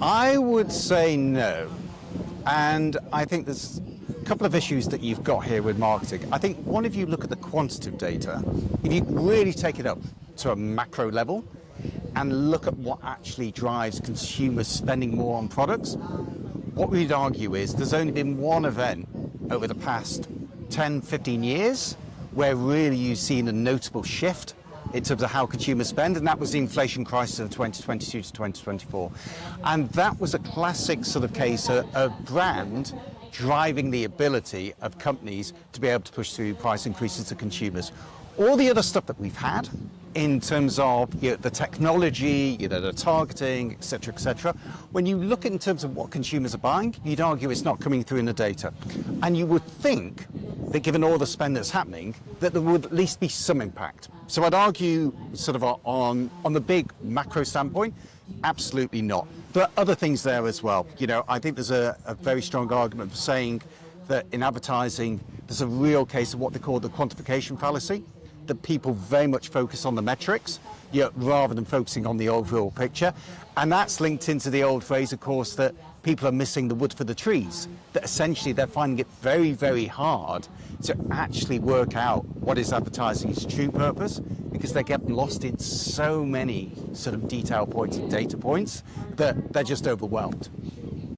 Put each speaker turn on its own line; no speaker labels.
I would say no. And I think there's a couple of issues that you've got here with marketing. I think one, if you look at the quantitative data, if you really take it up to a macro level and look at what actually drives consumers spending more on products, what we'd argue is there's only been one event over the past 10, 15 years where really you've seen a notable shift in terms of how consumers spend, and that was the inflation crisis of 2022 to 2024. And that was a classic sort of case of brand driving the ability of companies to be able to push through price increases to consumers. All the other stuff that we've had in terms of the technology, the targeting, et cetera, when you look in terms of what consumers are buying, you'd argue it's not coming through in the data. And you would think that given all the spend that's happening, that there would at least be some impact. So I'd argue sort of on the big macro standpoint, absolutely not. There are other things there as well. I think there's a very strong argument for saying that in advertising, there's a real case of what they call the quantification fallacy, that people very much focus on the metrics, rather than focusing on the overall picture. And that's linked into the old phrase, of course, that people are missing the wood for the trees, that essentially they're finding it very, very hard to actually work out what is advertising's true purpose, because they get lost in so many sort of detail points and data points that they're just overwhelmed.